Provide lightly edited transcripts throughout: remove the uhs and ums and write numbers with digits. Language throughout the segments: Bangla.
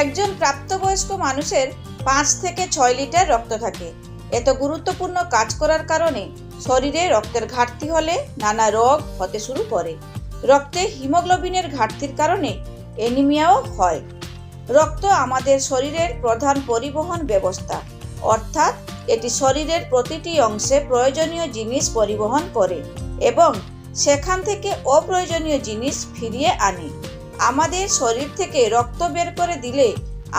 একজন প্রাপ্তবয়স্ক মানুষের 5 থেকে 6 লিটার রক্ত থাকে। এত গুরুত্বপূর্ণ কাজ করার কারণে শরীরে রক্তের ঘাটতি হলে নানা রোগ হতে শুরু করে। রক্তে হিমোগ্লোবিনের ঘাটতির কারণে অ্যানিমিয়াও হয়। রক্ত আমাদের শরীরের প্রধান পরিবহন ব্যবস্থা, অর্থাৎ এটি শরীরের প্রতিটি অংশে প্রয়োজনীয় জিনিস পরিবহন করে এবং সেখান থেকে অপ্রয়োজনীয় জিনিস ফিরিয়ে আনে। আমাদের শরীর থেকে রক্ত বের করে দিলে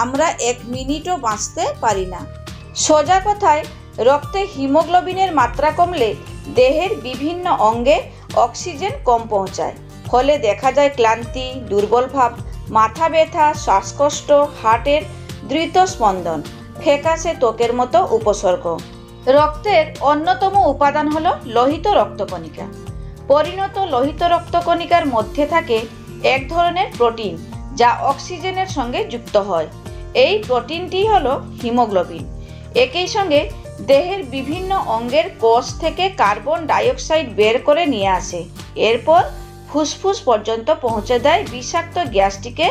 আমরা 1 মিনিটও বাঁচতে পারি না। সোজা কথায়, রক্তে হিমোগ্লোবিনের মাত্রা কমলে দেহের বিভিন্ন অঙ্গে অক্সিজেন কম পৌঁছায়। ফলে দেখা যায় ক্লান্তি, দুর্বল ভাব, মাথা ব্যথা, শ্বাসকষ্ট, হার্টের দ্রুত স্পন্দন, ফ্যাকাশে ত্বকের মতো উপসর্গ। রক্তের অন্যতম উপাদান হলো লোহিত রক্তকণিকা। পরিণত লোহিত রক্তকণিকার মধ্যে থাকে এক ধরনের প্রোটিন যা অক্সিজেনের সঙ্গে যুক্ত হয়। এই প্রোটিনটি হলো হিমোগ্লোবিন। একই সঙ্গে দেহের বিভিন্ন অঙ্গের কোষ থেকে কার্বন ডাইঅক্সাইড বের করে নিয়ে আসে। এরপর ফুসফুস পর্যন্ত পৌঁছে দেয় বিষাক্ত গ্যাসটিকে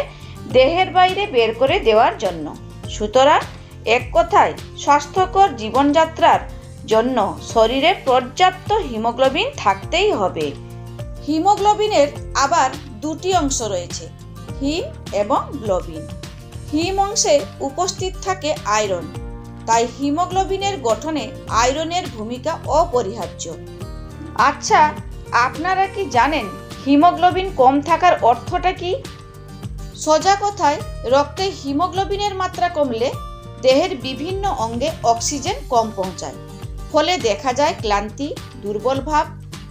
দেহের বাইরে বের করে দেওয়ার জন্য। সুতরাং এক কথায়, স্বাস্থ্যকর জীবনযাত্রার জন্য শরীরে পর্যাপ্ত হিমোগ্লোবিন থাকতেই হবে। হিমোগ্লোবিনের আবার 2টি অংশ রয়েছে, হিম এবং গ্লোবিন। হিম অংশে উপস্থিত থাকে আয়রন, তাই হিমোগ্লোবিনের গঠনে আয়রনের ভূমিকা অপরিহার্য। আচ্ছা, আপনারা কি জানেন হিমোগ্লোবিন কম থাকার অর্থটা কি? সোজা কথায়, রক্তে হিমোগ্লোবিনের মাত্রা কমলে দেহের বিভিন্ন অঙ্গে অক্সিজেন কম পৌঁছায়। ফলে দেখা যায় ক্লান্তি, দুর্বল ভাব,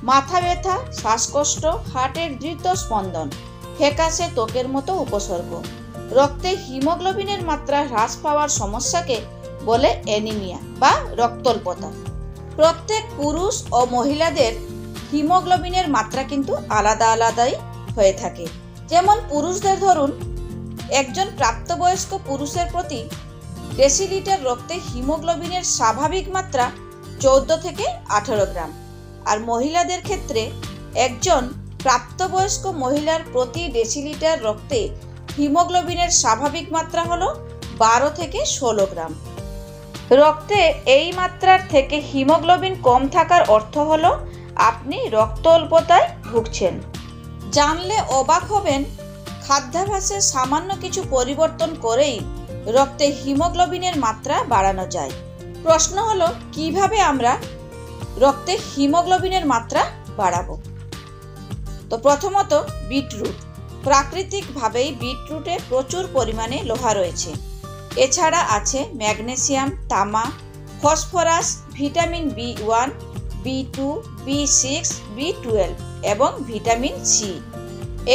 মাথা ব্যথা, শ্বাসকষ্ট, হার্টের দ্রুত স্পন্দন, ফ্যাকাশে ত্বকের মতো উপসর্গ। রক্তে হিমোগ্লোবিনের মাত্রা হ্রাস পাওয়ার সমস্যাকে বলে অ্যানিমিয়া বা রক্তল্পতা। প্রত্যেক পুরুষ ও মহিলাদের হিমোগ্লোবিনের মাত্রা কিন্তু আলাদা আলাদাই হয়ে থাকে। যেমন পুরুষদের ধরুন, একজন প্রাপ্তবয়স্ক পুরুষের প্রতি ডেসিলিটার রক্তে হিমোগ্লোবিনের স্বাভাবিক মাত্রা 14 থেকে 18 গ্রাম, আর মহিলাদের ক্ষেত্রে একজন প্রাপ্তবয়স্ক মহিলার প্রতি ডেসিলিটার রক্তে হিমোগ্লোবিনের স্বাভাবিক মাত্রা হলো 12 থেকে 16 গ্রাম। রক্তে এই মাত্রার থেকে হিমোগ্লোবিন কম থাকার অর্থ হলো আপনি রক্ত অল্পতায় ভুগছেন। জানলে অবাক হবেন, খাদ্যাভ্যাসে সামান্য কিছু পরিবর্তন করেই রক্তে হিমোগ্লোবিনের মাত্রা বাড়ানো যায়। প্রশ্ন হলো, কিভাবে আমরা রক্তে হিমোগ্লোবিনের মাত্রা বাড়াবো? তো প্রথমত, বিটরুট। প্রাকৃতিকভাবেই বিটরুটে প্রচুর পরিমাণে লোহা রয়েছে। এছাড়া আছে ম্যাগনেসিয়াম, তামা, phosphorus, vitamin B1, B2, B6, B12 এবং ভিটামিন সি।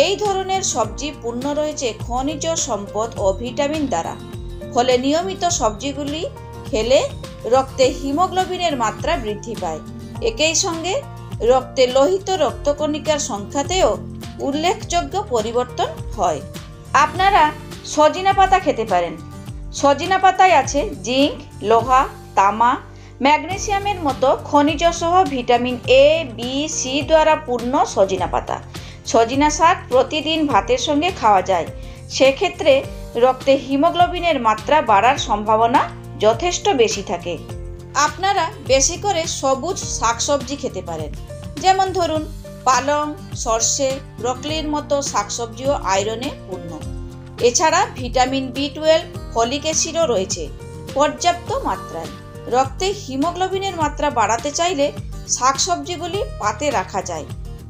এই ধরনের সবজি পূর্ণ রয়েছে খনিজ সম্পদ ও ভিটামিন দ্বারা। ফলে নিয়মিত সবজিগুলি খেলে রক্তে হিমোগ্লোবিনের মাত্রা বৃদ্ধি পায়। একই সঙ্গে রক্তে লোহিত রক্তকণিকার সংখ্যাতেও উল্লেখযোগ্য পরিবর্তন হয়। আপনারা সজিনা পাতা খেতে পারেন। সজিনা পাতায় আছে জিঙ্ক, লোহা, তামা, ম্যাগনেসিয়ামের মতো খনিজ সহ ভিটামিন A, B, C দ্বারা পূর্ণ সজিনা পাতা। সজিনা শাক প্রতিদিন ভাতের সঙ্গে খাওয়া যায়। সেক্ষেত্রে রক্তে হিমোগ্লোবিনের মাত্রা বাড়ার সম্ভাবনা যথেষ্ট বেশি থাকে। আপনারা বেশি করে সবুজ শাকসবজি খেতে পারেন। যেমন ধরুন, পালং, সর্ষে, ব্রকলির মতো শাকসবজিও আয়রনে পূর্ণ। এছাড়া ভিটামিন B12, ফলিক অ্যাসিডও রয়েছে পর্যাপ্ত মাত্রায়। রক্তে হিমোগ্লোবিনের মাত্রা বাড়াতে চাইলে শাকসবজিগুলি পাতে রাখা যায়।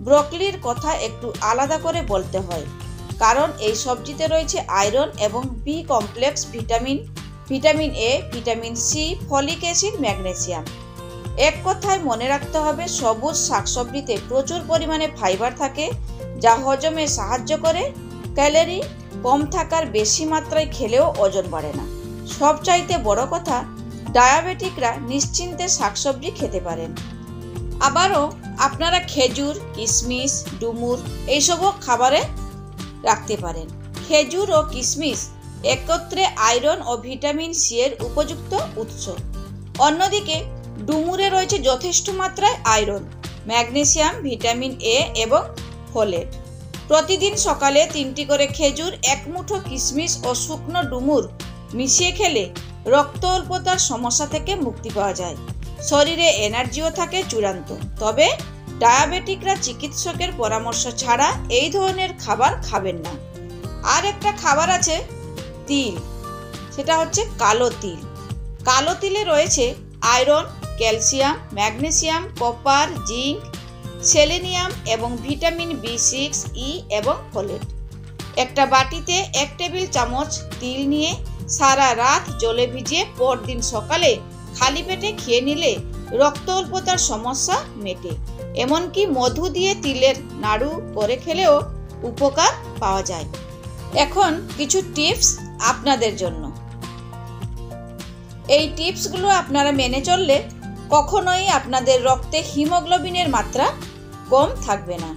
ব্রকলির কথা একটু আলাদা করে বলতে হয়, কারণ এই সবজিতে রয়েছে আয়রন এবং B complex vitamin, vitamin A, vitamin C, folic acid, magnesium. এক কথায় মনে রাখতে হবে, সবুজ শাকসবজিতে প্রচুর পরিমাণে ফাইবার থাকে, যা হজমে সাহায্য করে। ক্যালোরি কম থাকার বেশি মাত্রায় খেলেও ওজন বাড়ে না। সবচাইতে বড় কথা, ডায়াবেটিকরা নিশ্চিন্তে শাকসবজি খেতে পারেন। আবারও আপনারা খেজুর, কিশমিশ, ডুমুর এইসবও খাবারে রাখতে পারেন। খেজুর ও কিশমিশ একত্রে আয়রন ও ভিটামিন সি এর উপযুক্ত উৎস। অন্যদিকে ডুমুরে রয়েছে যথেষ্ট মাত্রায় আয়রন, ম্যাগনেসিয়াম, ভিটামিন A এবং ফোলেট। প্রতিদিন সকালে 3টি করে খেজুর, 1 মুঠো কিশমিশ ও শুকনো ডুমুর মিশিয়ে খেলে রক্ত অল্পতার সমস্যা থেকে মুক্তি পাওয়া যায়। শরীরে এনার্জিও থাকে চূড়ান্ত। তবে ডায়াবেটিকরা চিকিৎসকের পরামর্শ ছাড়া এই ধরনের খাবার খাবেন না। আর একটা খাবার আছে তিল, সেটা হচ্ছে কালো তিল। কালো তিলে রয়েছে iron, calcium, magnesium, copper, zinc, selenium এবং ভিটামিন B6, E এবং ফোলেট। একটা বাটিতে 1 টেবিল চামচ তিল নিয়ে সারা রাত জলে ভিজিয়ে পরদিন সকালে খালি পেটে খেয়ে নিলে রক্ত অল্পতার সমস্যা মেটে। এমনকি মধু দিয়ে তিলের নাড়ু করে খেলেও উপকার পাওয়া যায়। এখন কিছু টিপস আপনাদের জন্য। এই টিপসগুলো আপনারা মেনে চললে কখনোই আপনাদের রক্তে হিমোগ্লোবিনের মাত্রা কম থাকবে না।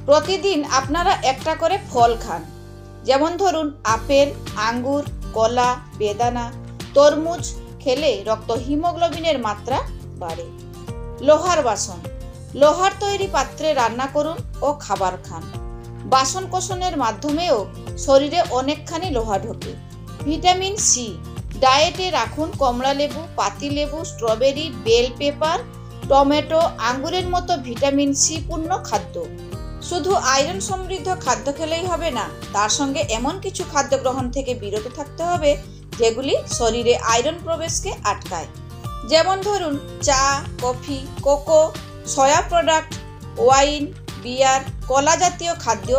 প্রতিদিন আপনারা একটা করে ফল খান, যেমন ধরুন আপেল, আঙ্গুর, কলা, বেদানা, তরমুজ খেলে রক্ত হিমোগ্লোবিনের মাত্রা বাড়ে। লোহার বাসন, লোহার তৈরি পাত্রে রান্না করুন ও খাবার খান। বাসন কোসনের মাধ্যমেও শরীরে অনেকখানি লোহা ঢোকে। ভিটামিন C ডায়েটে রাখুন কমলা লেবু, পাতিলেবু, স্ট্রবেরি, বেল পেপার, টমেটো, আঙ্গুরের মতো ভিটামিন C পূর্ণ খাদ্য। শুধু আয়রন সমৃদ্ধ খাদ্য খেলেই হবে না, তার সঙ্গে এমন কিছু খাদ্য গ্রহণ থেকে বিরত থাকতে হবে যেগুলি শরীরে আয়রন প্রবেশকে আটকায়। যেমন ধরুন চা, coffee, cocoa, soya product, wine, beer, কলা জাতীয় খাদ্য,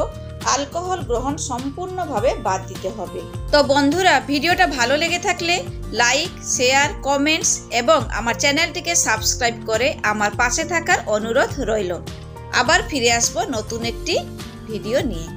অ্যালকোহল গ্রহণ সম্পূর্ণভাবে বাদ দিতে হবে। তো বন্ধুরা, ভিডিওটা ভালো লেগে থাকলে লাইক, শেয়ার, কমেন্টস এবং আমার চ্যানেলটিকে সাবস্ক্রাইব করে আমার পাশে থাকার অনুরোধ রইল। আবার ফিরে আসবো নতুন একটি ভিডিও নিয়ে।